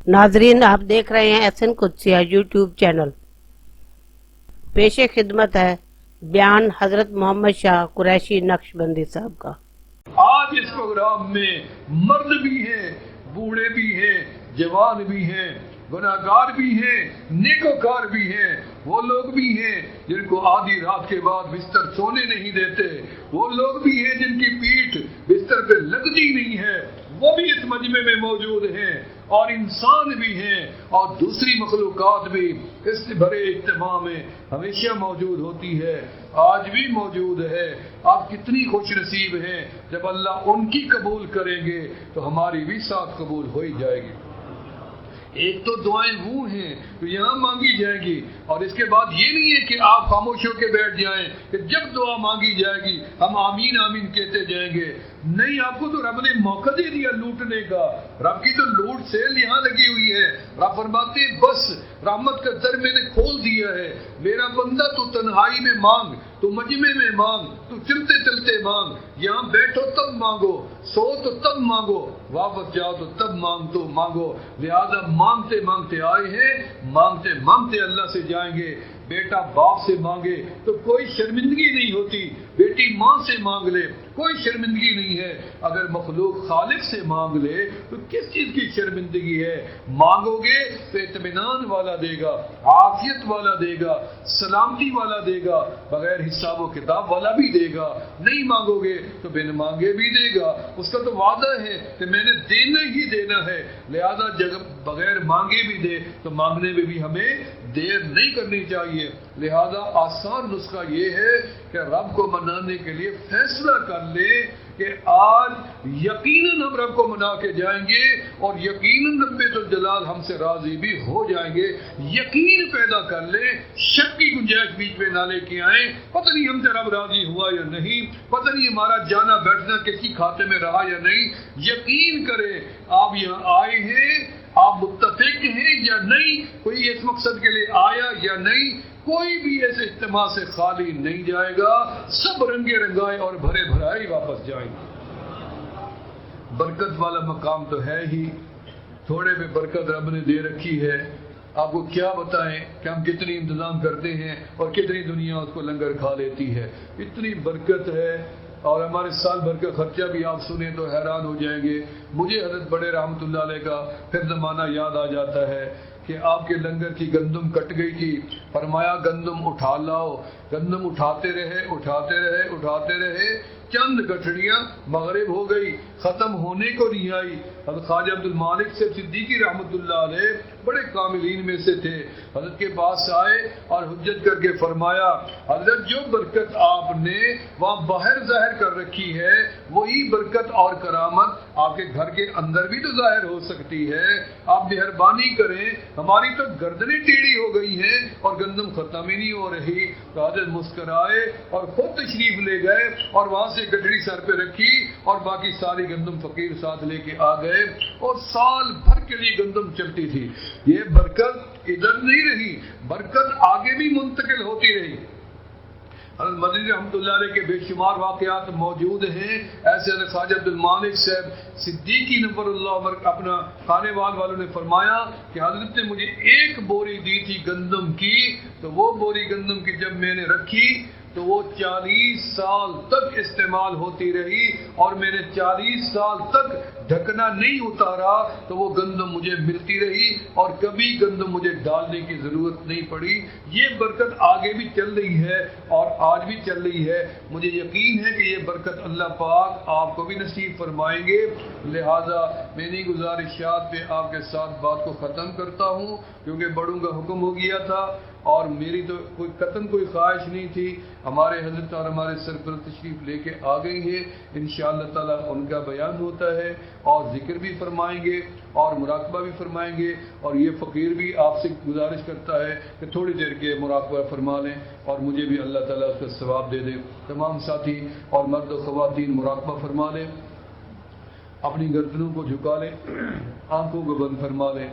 नाजरीन, आप देख रहे हैं एहसन कुदसिया यूट्यूब चैनल। पेश खिदमत है बयान हजरत मोहम्मद शाह कुरैशी नक्शबंदी साहब का। आज इस प्रोग्राम में मर्द भी हैं, बूढ़े भी हैं, जवान भी हैं, गुनाहगार भी हैं, नेकोकार भी हैं, वो लोग भी हैं जिनको आधी रात के बाद बिस्तर सोने नहीं देते, वो लोग भी हैं जिनकी पीठ बिस्तर पे लगती नहीं है, वो भी इस मजमे में मौजूद हैं। और इंसान भी हैं और दूसरी मखलूकात भी इस बड़े इज्तिमा में हमेशा मौजूद होती है, आज भी मौजूद है। आप कितनी खुश नसीब हैं, जब अल्लाह उनकी कबूल करेंगे तो हमारी भी साथ कबूल हो ही जाएगी। एक तो दुआएं वो हैं तो यहाँ मांगी जाएंगी, और इसके बाद ये नहीं है कि आप खामोश होकर बैठ जाएं कि जब दुआ मांगी जाएगी हम आमीन आमीन कहते जाएंगे। नहीं, आपको तो रब ने मौका दे दिया लूटने का, रब की तो लूट सेल यहाँ लगी हुई है। रब फरमाते बस रहमत का दर मैंने खोल दिया है, मेरा बंदा तू तन्हाई में मांग, तू मजमे में मांग, तू चलते चलते मांग, यहाँ बैठो तब मांगो, सो तो तब मांगो, वापस जाओ तो तब मांगो। लिहाजा मांगते मांगते आए हैं, मांगते मांगते अल्लाह से जाएंगे। बेटा बाप से मांगे तो कोई शर्मिंदगी नहीं होती, बेटी माँ से मांग ले कोई शर्मिंदगी नहीं है, अगर मखलूक खालिक से मांग ले तो किस चीज की शर्मिंदगी है। मांगोगे तो इत्मीनान वाला देगा, आफियत वाला देगा, सलामती वाला देगा, बगैर हिसाब व किताब वाला भी देगा। नहीं मांगोगे तो बिन मांगे भी देगा, उसका तो वादा है कि मैंने देना ही देना है। लिहाजा जब बगैर मांगे भी दे तो मांगने में भी हमें देर नहीं करनी चाहिए। लिहाजा आसान नुस्खा ये है कि रब को मनाने के लिए फैसला कर ले कि आज यकीनन हम रब को मना के जाएंगे और यकीनन रब्बे तो जलाल हमसे राजी भी हो जाएंगे। यकीन पैदा कर ले, शक की गुंजाइश बीच में ना लेके आए, पता नहीं हमसे रब राजी हुआ या नहीं, पता नहीं हमारा जाना बैठना किसी खाते में रहा या नहीं। यकीन करें आप यहाँ आए हैं, आप मुत्तफिक हैं या नहीं, कोई इस मकसद के लिए आया या नहीं, कोई भी ऐसे इज्तिमा से खाली नहीं जाएगा, सब रंगे रंगाए और भरे भराए वापस जाएंगे। बरकत वाला मकाम तो है ही, थोड़े में बरकत रब ने दे रखी है। आपको क्या बताएं कि हम कितनी इंतजाम करते हैं और कितनी दुनिया उसको लंगर खा लेती है। इतनी बरकत है और हमारे साल भर का खर्चा भी आप सुने तो हैरान हो जाएंगे। मुझे हज़रत बड़े रहमतुल्लाह अलैह का फिर ज़माना याद आ जाता है कि आपके लंगर की गंदम कट गई थी, फरमाया गंदम उठा लाओ। गंदम उठाते रहे, चंद गठड़ियां मगरिब हो गई, खत्म होने को नहीं आई। हज़रत ख्वाजा अब्दुल मालिक से सिद्दीकी रहमतुल्लाह अलैह बड़े कामिलीन में से थे, हज़रत के पास आए और हुज्जत करके फरमाया हज़रत जो बरकत आपने वहाँ बाहर जाहिर कर रखी है वही बरकत और करामत आपके घर के अंदर भी तो जाहिर हो सकती है। आप मेहरबानी करें, हमारी तो गर्दनें टेढ़ी हो गई हैं और गंदम खत्म ही नहीं हो रही। तो हज़रत मुस्कराए और खुद तशरीफ ले गए और वहाँ से गठड़ी सर पे रखी और बाकी सारी गंदम फकीर साथ लेके आ गए और साल भर के लिए गंदम चलती थी। ये बरकत इधर नहीं रही, बरकत आगे भी मुंतकिल होती रही। हज़रत मदनी रहमतुल्लाह अलैह के बेशुमार वाक़यात मौजूद हैं। ऐसे ख्वाजा अब्दुल मालिक साहब सिद्दीकी नव्वरुल्लाह अपना खानेवाल वालों ने फरमाया कि हज़रत ने मुझे एक बोरी दी थी गंदम की, तो वो बोरी गंदम की जब मैंने रखी तो वो 40 साल तक इस्तेमाल होती रही और मैंने 40 साल तक ढकना नहीं उतारा तो वो गंदम मुझे मिलती रही और कभी गंदम मुझे डालने की जरूरत नहीं पड़ी। ये बरकत आगे भी चल रही है और आज भी चल रही है। मुझे यकीन है कि ये बरकत अल्लाह पाक आपको भी नसीब फरमाएंगे। लिहाजा मेरी गुजारिशात पे आपके साथ बात को ख़त्म करता हूँ, क्योंकि बड़ों का हुक्म हो गया था और मेरी तो कोई कतन कोई ख्वाहिश नहीं थी। हमारे हज़रत और हमारे सरपर तशरीफ़ लेके आ गई है, इंशाअल्लाह ताला उनका बयान होता है और जिक्र भी फरमाएंगे और मुराकबा भी फरमाएंगे। और ये फ़कीर भी आपसे गुजारिश करता है कि थोड़ी देर के मुराकबा फरमा लें और मुझे भी अल्लाह ताला उसका सवाब दे दे। तमाम साथी और मर्द और ख़वातीन मुराकबा फरमा लें, अपनी गर्दनों को झुका लें, आँखों को बंद फरमा लें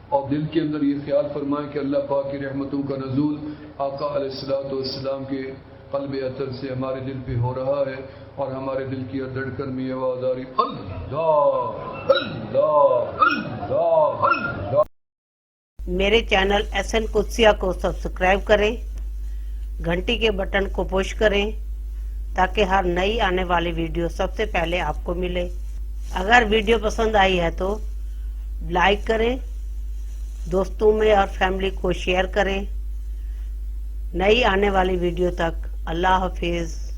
और दिल के अंदर ये ख्याल फरमाएं कि अल्लाह पाक की रहमतों का नज़ूल आका अलैहिस्सलातु वस्सलाम के क़ल्ब अतर से हमारे दिल पे हो रहा है اور ہمارے دل کی دھڑکن میں آواز آ رہی اللہ اللہ اللہ اللہ. میرے چینل SN قدسیہ کو سبسکرائب کریں، گھنٹی کے بٹن کو پش کریں تاکہ ہر نئی آنے والی ویڈیو سب سے پہلے آپ کو ملے. اگر ویڈیو پسند آئی ہے تو لائک کریں، دوستوں میں اور فیملی کو شیئر کریں. نئی آنے والی ویڈیو تک اللہ حافظ.